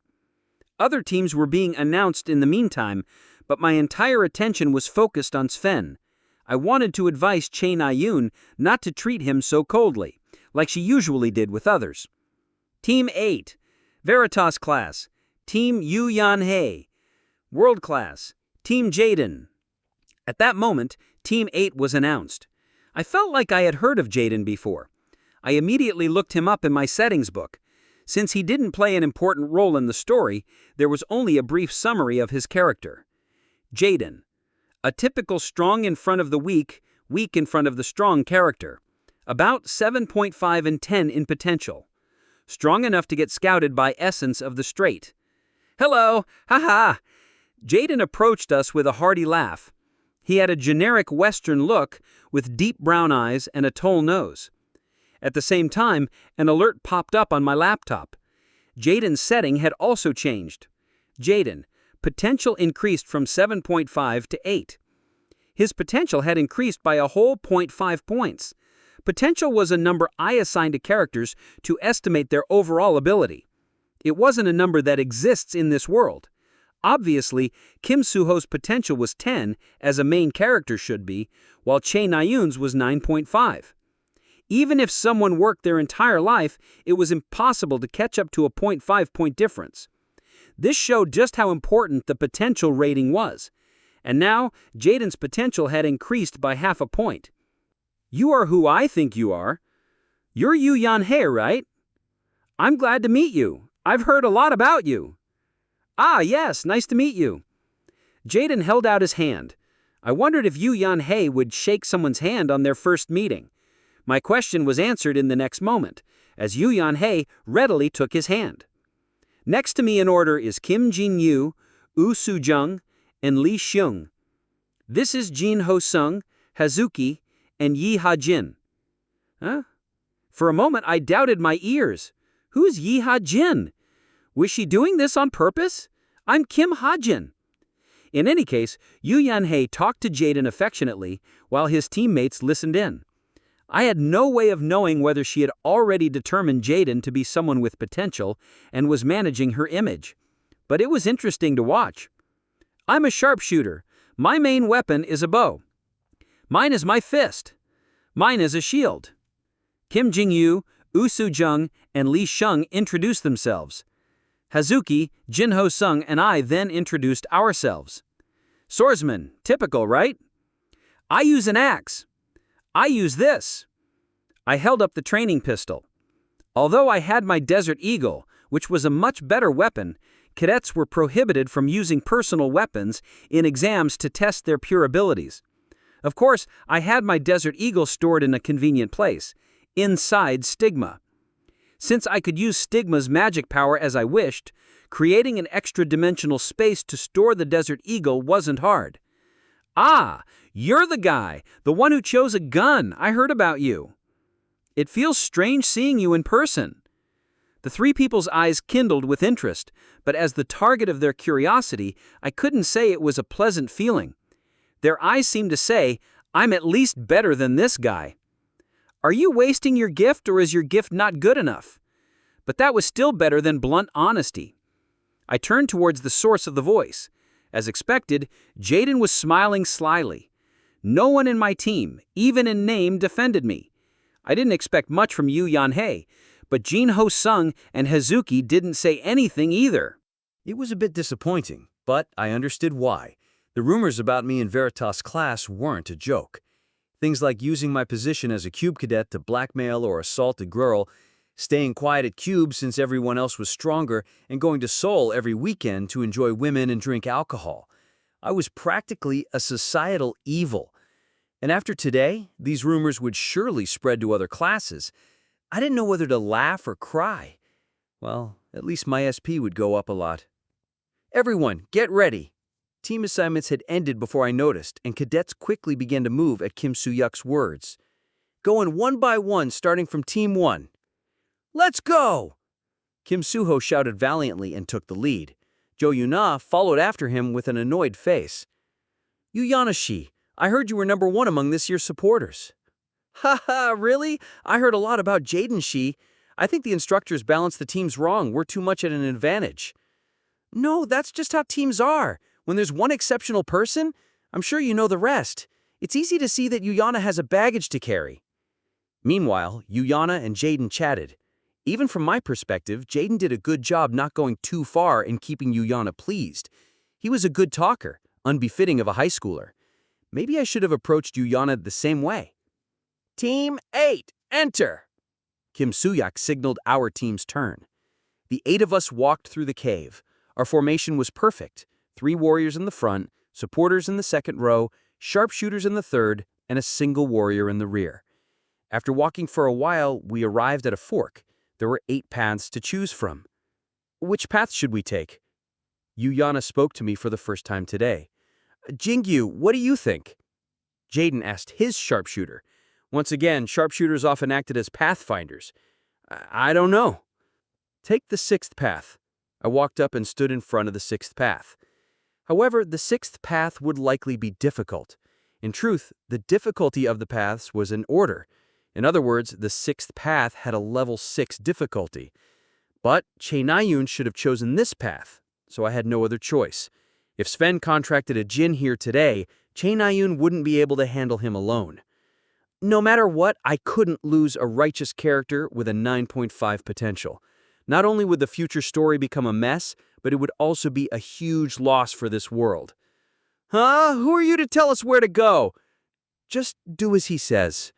Other teams were being announced in the meantime, but my entire attention was focused on Sven. I wanted to advise Chae Na-yoon not to treat him so coldly, like she usually did with others. Team 8, Veritas Class, Team Yu Yan-hei. World Class, Team Jaden. At that moment, Team 8 was announced. I felt like I had heard of Jaden before. I immediately looked him up in my settings book. Since he didn't play an important role in the story, there was only a brief summary of his character. Jaden, a typical strong in front of the weak, weak in front of the strong character. About 7.5 and 10 in potential. Strong enough to get scouted by essence of the straight. Hello, haha. Jaden approached us with a hearty laugh. He had a generic Western look with deep brown eyes and a tall nose. At the same time, an alert popped up on my laptop. Jaden's setting had also changed. Jaden, potential increased from 7.5 to 8. His potential had increased by a whole 0.5 points. Potential was a number I assigned to characters to estimate their overall ability. It wasn't a number that exists in this world. Obviously, Kim Soo-ho's potential was 10, as a main character should be, while Chae Na-yoon's was 9.5. Even if someone worked their entire life, it was impossible to catch up to a 0.5-point difference. This showed just how important the potential rating was. And now, Jaden's potential had increased by half a point. You are who I think you are. You're Yu Yan-hei, right? I'm glad to meet you. I've heard a lot about you. Ah, yes, nice to meet you. Jaden held out his hand. I wondered if Yu Yan-hei would shake someone's hand on their first meeting. My question was answered in the next moment, as Yu Yan-hei readily took his hand. Next to me in order is Kim Jin-yu, Woo Soo-jung, and Lee Xiong. This is Jin Ho-sung, Hazuki, and Yi Ha-jin. Huh? For a moment I doubted my ears. Who's Yi Ha-jin? Was she doing this on purpose? I'm Kim Hajin. In any case, Yu Yan-hei talked to Jaden affectionately while his teammates listened in. I had no way of knowing whether she had already determined Jaden to be someone with potential and was managing her image. But it was interesting to watch. I'm a sharpshooter. My main weapon is a bow. Mine is my fist. Mine is a shield. Kim Jin-yu, Woo Soo-jung, and Lee Xiong introduced themselves. Hazuki, Jin Ho-sung, and I then introduced ourselves. Swordsman, typical, right? I use an axe. I use this. I held up the training pistol. Although I had my Desert Eagle, which was a much better weapon, cadets were prohibited from using personal weapons in exams to test their pure abilities. Of course, I had my Desert Eagle stored in a convenient place, inside Stigma. Since I could use Stigma's magic power as I wished, creating an extra-dimensional space to store the Desert Eagle wasn't hard. Ah, you're the guy, the one who chose a gun. I heard about you. It feels strange seeing you in person. The three people's eyes kindled with interest, but as the target of their curiosity, I couldn't say it was a pleasant feeling. Their eyes seemed to say, I'm at least better than this guy. Are you wasting your gift, or is your gift not good enough? But that was still better than blunt honesty. I turned towards the source of the voice. As expected, Jaden was smiling slyly. No one in my team, even in name, defended me. I didn't expect much from Yu Yan-hei, but Jin Ho-sung and Hazuki didn't say anything either. It was a bit disappointing, but I understood why. The rumors about me in Veritas' class weren't a joke. Things like using my position as a cube cadet to blackmail or assault a girl, staying quiet at cube since everyone else was stronger, and going to Seoul every weekend to enjoy women and drink alcohol. I was practically a societal evil. And after today, these rumors would surely spread to other classes. I didn't know whether to laugh or cry. Well, at least my SP would go up a lot. Everyone, get ready! Team assignments had ended before I noticed, and cadets quickly began to move at Kim Soo-yuk's words. Going one by one, starting from Team 1. Let's go! Kim Soo-ho shouted valiantly and took the lead. Jo Yuna followed after him with an annoyed face. Yu Yanashi, I heard you were number 1 among this year's supporters. Haha, really? I heard a lot about Jaden Shi. I think the instructors balanced the teams wrong. We're too much at an advantage. No, that's just how teams are. When there's one exceptional person, I'm sure you know the rest. It's easy to see that Yuyana has a baggage to carry. Meanwhile, Yuyana and Jaden chatted. Even from my perspective, Jaden did a good job not going too far in keeping Yuyana pleased. He was a good talker, unbefitting of a high schooler. Maybe I should have approached Yuyana the same way. Team 8, enter! Kim Soo-yuk signaled our team's turn. The 8 of us walked through the cave. Our formation was perfect. 3 warriors in the front, supporters in the second row, sharpshooters in the third, and a single warrior in the rear. After walking for a while, we arrived at a fork. There were 8 paths to choose from. Which path should we take? Yuyana spoke to me for the first time today. Jingyu, what do you think? Jaden asked his sharpshooter. Once again, sharpshooters often acted as pathfinders. I don't know. Take the 6th path. I walked up and stood in front of the 6th path. However, the 6th path would likely be difficult. In truth, the difficulty of the paths was in order. In other words, the 6th path had a level 6 difficulty. But Chae Na-yoon should have chosen this path, so I had no other choice. If Sven contracted a Jin here today, Chae Na-yoon wouldn't be able to handle him alone. No matter what, I couldn't lose a righteous character with a 9.5 potential. Not only would the future story become a mess, but it would also be a huge loss for this world. Huh? Who are you to tell us where to go? Just do as he says.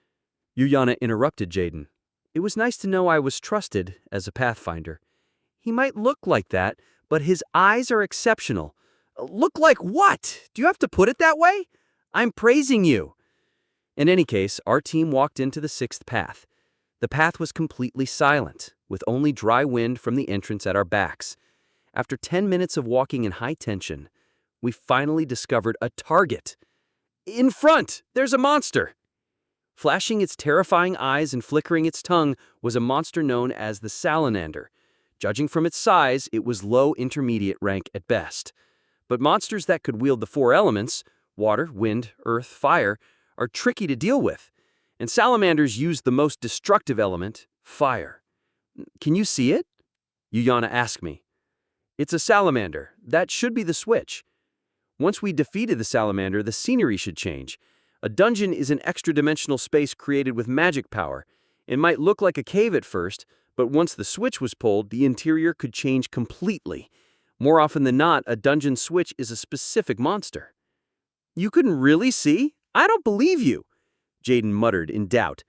Yuyana interrupted Jaden. It was nice to know I was trusted as a pathfinder. He might look like that, but his eyes are exceptional. Look like what? Do you have to put it that way? I'm praising you. In any case, our team walked into the sixth path. The path was completely silent, with only dry wind from the entrance at our backs. After 10 minutes of walking in high tension, we finally discovered a target. In front, there's a monster! Flashing its terrifying eyes and flickering its tongue was a monster known as the salamander. Judging from its size, it was low-intermediate rank at best. But monsters that could wield the four elements, water, wind, earth, fire, are tricky to deal with. And salamanders use the most destructive element, fire. Can you see it? Yuyana asked me. It's a salamander. That should be the switch. Once we defeated the salamander, the scenery should change. A dungeon is an extra-dimensional space created with magic power. It might look like a cave at first, but once the switch was pulled, the interior could change completely. More often than not, a dungeon switch is a specific monster. You couldn't really see? I don't believe you, Jaden muttered in doubt.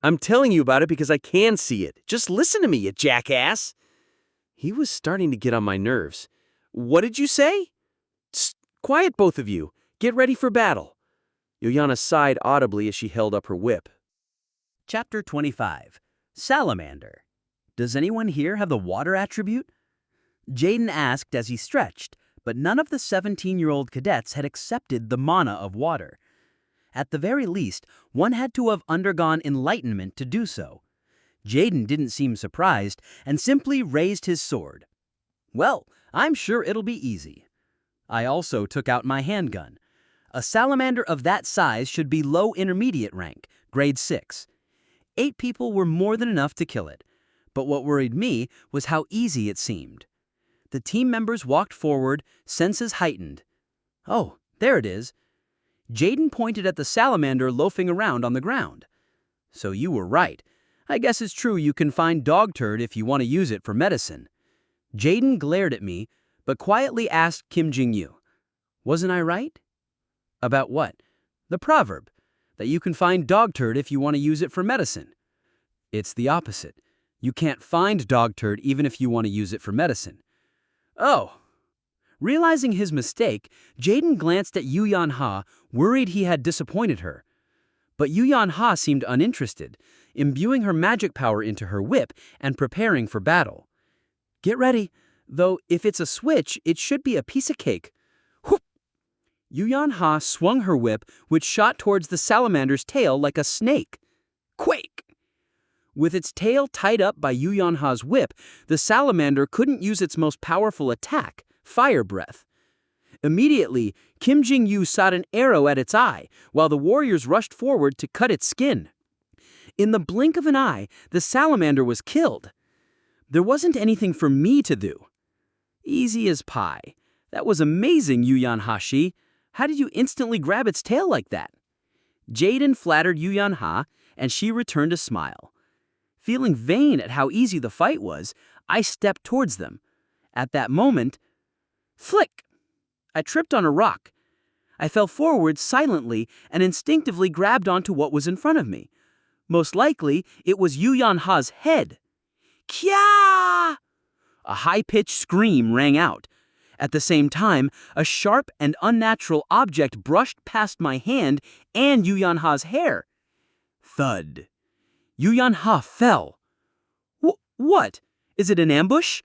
I'm telling you about it because I can see it. Just listen to me, you jackass. He was starting to get on my nerves. What did you say? Tss, quiet, both of you. Get ready for battle. Yuyana sighed audibly as she held up her whip. Chapter 25. Salamander. Does anyone here have the water attribute? Jaden asked as he stretched, but none of the 17-year-old cadets had accepted the mana of water. At the very least, one had to have undergone enlightenment to do so. Jaden didn't seem surprised and simply raised his sword. Well, I'm sure it'll be easy. I also took out my handgun. A salamander of that size should be low intermediate rank, grade 6. 8 people were more than enough to kill it, but what worried me was how easy it seemed. The team members walked forward, senses heightened. Oh, there it is. Jaden pointed at the salamander loafing around on the ground. So you were right. I guess it's true you can find dog turd if you want to use it for medicine. Jaden glared at me, but quietly asked Kim Jing-yu, wasn't I right? About what? The proverb, that you can find dog turd if you want to use it for medicine. It's the opposite. You can't find dog turd even if you want to use it for medicine. Oh. Realizing his mistake, Jaden glanced at Yuyan-ha, worried he had disappointed her. But Yuyan-ha seemed uninterested, imbuing her magic power into her whip and preparing for battle. Get ready, though if it's a switch, it should be a piece of cake. Whoop! Yuyan-ha swung her whip, which shot towards the salamander's tail like a snake. Quake! With its tail tied up by Yuyan-ha's whip, the salamander couldn't use its most powerful attack, fire breath. Immediately, Kim Jing-yu shot an arrow at its eye, while the warriors rushed forward to cut its skin. In the blink of an eye, the salamander was killed. There wasn't anything for me to do. Easy as pie. That was amazing, Yuyan-ha-shi. How did you instantly grab its tail like that? Jaden flattered Yuyan-ha, and she returned a smile. Feeling vain at how easy the fight was, I stepped towards them. At that moment, flick! I tripped on a rock. I fell forward silently and instinctively grabbed onto what was in front of me. Most likely, it was Yuyan-ha's head. Kya! A high-pitched scream rang out. At the same time, a sharp and unnatural object brushed past my hand and Yuyan-ha's hair. Thud. Yuyan-ha fell. What? Is it an ambush?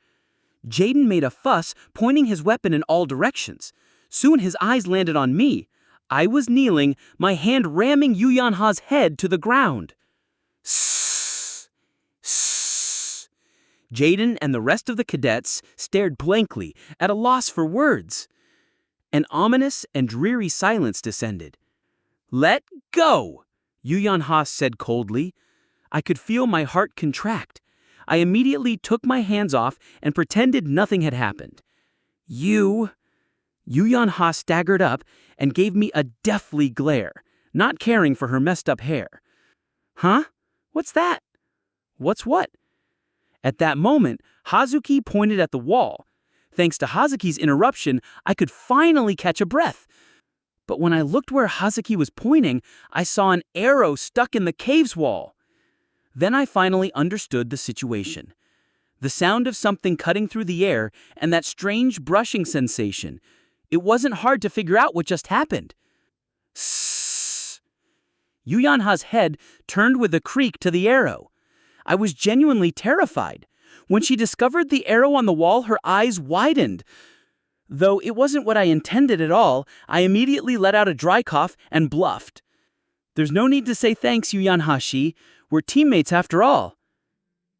Jaden made a fuss, pointing his weapon in all directions. Soon his eyes landed on me. I was kneeling, my hand ramming Yuyan-ha's head to the ground. Sssss. Sssss. Jaden and the rest of the cadets stared blankly, at a loss for words. An ominous and dreary silence descended. Let go, Yuyan-ha said coldly. I could feel my heart contract. I immediately took my hands off and pretended nothing had happened. Yuyan-ha staggered up and gave me a deathly glare, not caring for her messed up hair. Huh? What's that? What's what? At that moment, Hazuki pointed at the wall. Thanks to Hazuki's interruption, I could finally catch a breath. But when I looked where Hazuki was pointing, I saw an arrow stuck in the cave's wall. Then I finally understood the situation. The sound of something cutting through the air and that strange brushing sensation. It wasn't hard to figure out what just happened. Sssss. Yuyanha's head turned with a creak to the arrow. I was genuinely terrified. When she discovered the arrow on the wall, her eyes widened. Though it wasn't what I intended at all, I immediately let out a dry cough and bluffed. There's no need to say thanks, Yuyanha-shi. We're teammates after all.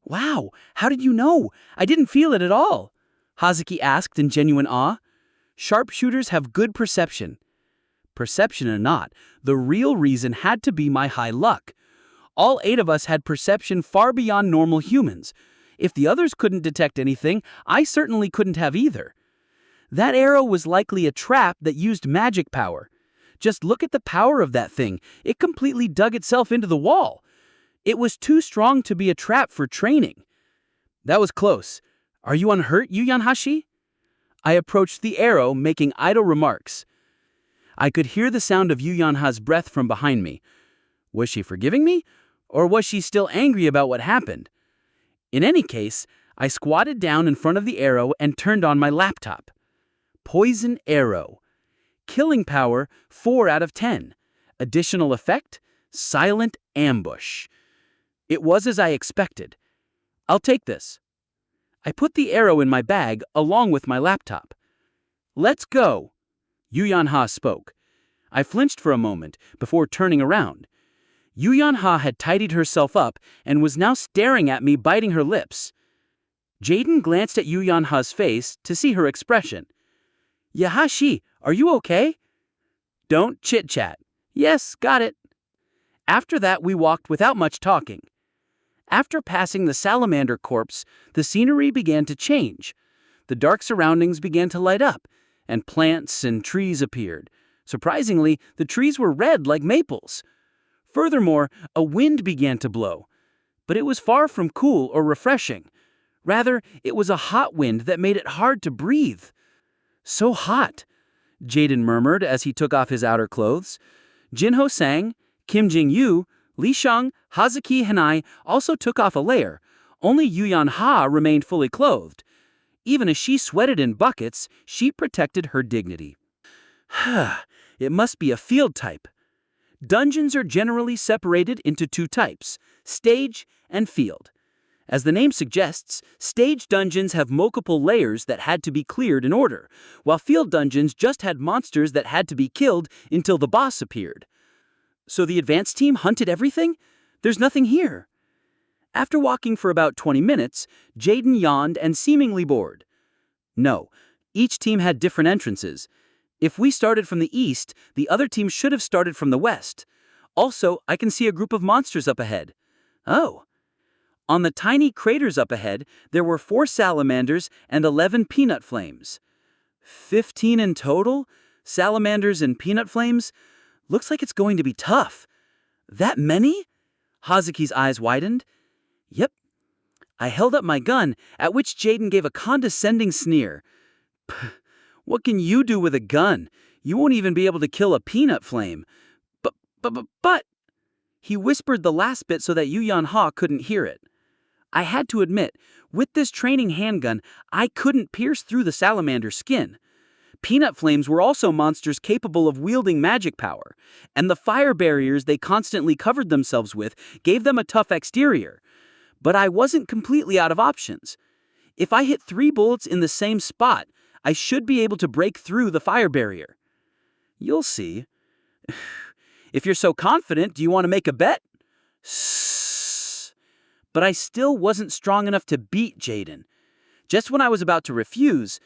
Wow, how did you know? I didn't feel it at all, Hazuki asked in genuine awe. Sharpshooters have good perception. Perception or not, the real reason had to be my high luck. All 8 of us had perception far beyond normal humans. If the others couldn't detect anything, I certainly couldn't have either. That arrow was likely a trap that used magic power. Just look at the power of that thing. It completely dug itself into the wall. It was too strong to be a trap for training. That was close. Are you unhurt, Yuyanha-shi? I approached the arrow, making idle remarks. I could hear the sound of Yuyanha's breath from behind me. Was she forgiving me? Or was she still angry about what happened? In any case, I squatted down in front of the arrow and turned on my laptop. Poison arrow. Killing power, 4 out of 10. Additional effect, silent ambush. It was as I expected. I'll take this. I put the arrow in my bag along with my laptop. Let's go, Yuyanha spoke. I flinched for a moment before turning around. Yuyanha had tidied herself up and was now staring at me, biting her lips. Jaden glanced at Yuyanha's face to see her expression. Yahashi, are you okay? Don't chit-chat. Yes, got it. After that, we walked without much talking. After passing the salamander corpse, the scenery began to change. The dark surroundings began to light up, and plants and trees appeared. Surprisingly, the trees were red like maples. Furthermore, a wind began to blow. But it was far from cool or refreshing. Rather, it was a hot wind that made it hard to breathe. So hot, Jaden murmured as he took off his outer clothes. Jinho sang, Kim Jing-yu, Li Shang, Hazuki, and I also took off a layer. Only Yuyanha remained fully clothed. Even as she sweated in buckets, she protected her dignity. It must be a field type. Dungeons are generally separated into 2 types, stage and field. As the name suggests, stage dungeons have multiple layers that had to be cleared in order, while field dungeons just had monsters that had to be killed until the boss appeared. So the advanced team hunted everything? There's nothing here. After walking for about 20 minutes, Jaden yawned and seemingly bored. No, each team had different entrances. If we started from the east, the other team should have started from the west. Also, I can see a group of monsters up ahead. Oh. On the tiny craters up ahead, there were 4 salamanders and 11 peanut flames. 15 in total? Salamanders and peanut flames? Looks like it's going to be tough. That many? Hazuki's eyes widened. Yep. I held up my gun, at which Jaden gave a condescending sneer. What can you do with a gun? You won't even be able to kill a peanut flame. But... He whispered the last bit so that Yuyanha couldn't hear it. I had to admit, with this training handgun, I couldn't pierce through the salamander's skin. Peanut flames were also monsters capable of wielding magic power, and the fire barriers they constantly covered themselves with gave them a tough exterior. But I wasn't completely out of options. If I hit 3 bullets in the same spot, I should be able to break through the fire barrier. You'll see. If you're so confident, do you want to make a bet? But I still wasn't strong enough to beat Jaden. Just when I was about to refuse,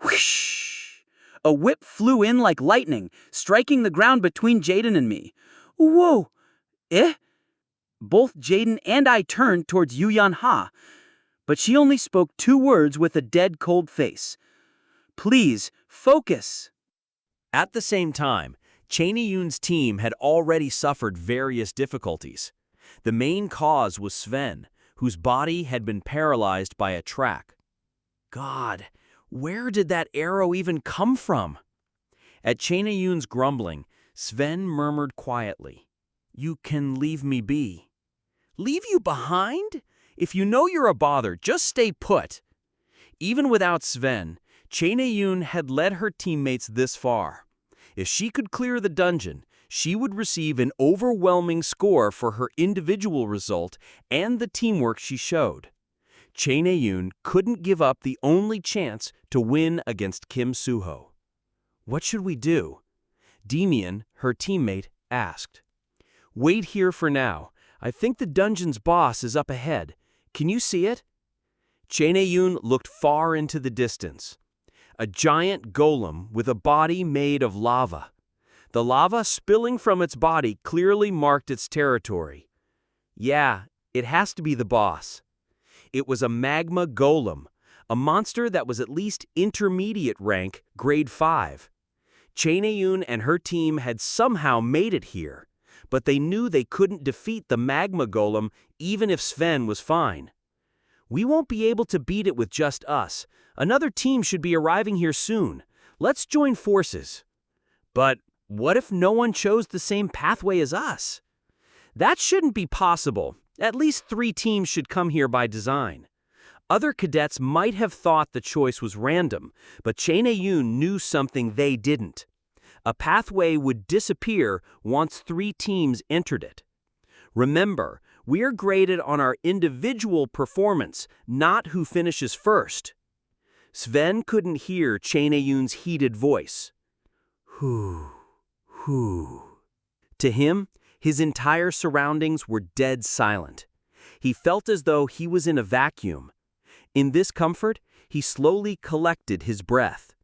whoosh! A whip flew in like lightning, striking the ground between Jaden and me. Whoa! Eh? Both Jaden and I turned towards Yuyanha, but she only spoke 2 words with a dead cold face. Please, focus. At the same time, Cheney Yoon's team had already suffered various difficulties. The main cause was Sven, whose body had been paralyzed by a track. God, where did that arrow even come from? At Chainayun's grumbling, Sven murmured quietly, "You can leave me be." "Leave you behind? If you know you're a bother, just stay put." Even without Sven, Chainayun had led her teammates this far. If she could clear the dungeon, she would receive an overwhelming score for her individual result and the teamwork she showed. Chainayun couldn't give up the only chance to win against Kim Suho. "What should we do?" Demian, her teammate, asked. "Wait here for now. I think the dungeon's boss is up ahead. Can you see it?" Chainayun looked far into the distance. A giant golem with a body made of lava. The lava spilling from its body clearly marked its territory. Yeah, it has to be the boss. It was a magma golem, a monster that was at least intermediate rank, grade 5. Chainayun and her team had somehow made it here, but they knew they couldn't defeat the magma golem even if Sven was fine. "We won't be able to beat it with just us. Another team should be arriving here soon. Let's join forces." "But what if no one chose the same pathway as us?" "That shouldn't be possible. At least 3 teams should come here by design." Other cadets might have thought the choice was random, but Chainayun knew something they didn't. A pathway would disappear once 3 teams entered it. Remember, we're graded on our individual performance, not who finishes first. Sven couldn't hear Chainayun's heated voice. "Whew, whew." To him, his entire surroundings were dead silent. He felt as though he was in a vacuum. In this comfort, he slowly collected his breath.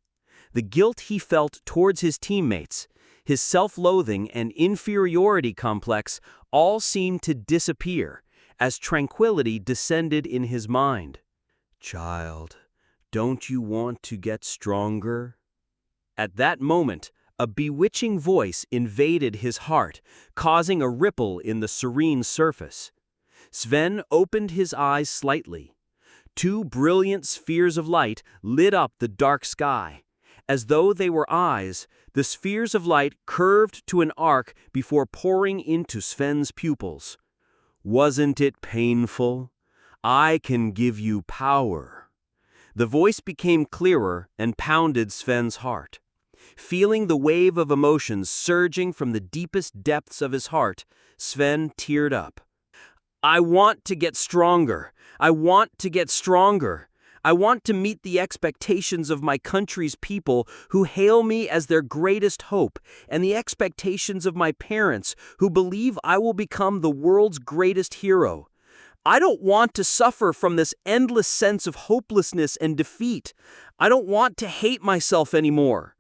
The guilt he felt towards his teammates, his self-loathing and inferiority complex all seemed to disappear as tranquility descended in his mind. "Child, don't you want to get stronger?" At that moment, a bewitching voice invaded his heart, causing a ripple in the serene surface. Sven opened his eyes slightly. 2 brilliant spheres of light lit up the dark sky. As though they were eyes, the spheres of light curved to an arc before pouring into Sven's pupils. "Wasn't it painful? I can give you power." The voice became clearer and pounded Sven's heart. Feeling the wave of emotions surging from the deepest depths of his heart, Sven teared up. "I want to get stronger. I want to get stronger. I want to meet the expectations of my country's people who hail me as their greatest hope, and the expectations of my parents who believe I will become the world's greatest hero. I don't want to suffer from this endless sense of hopelessness and defeat. I don't want to hate myself anymore."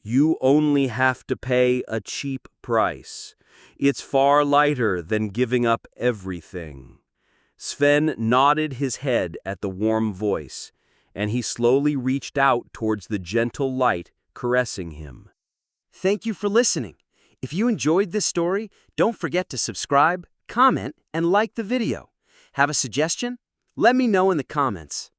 "You only have to pay a cheap price. It's far lighter than giving up everything." Sven nodded his head at the warm voice, and he slowly reached out towards the gentle light caressing him. Thank you for listening. If you enjoyed this story, don't forget to subscribe, comment, and like the video. Have a suggestion? Let me know in the comments.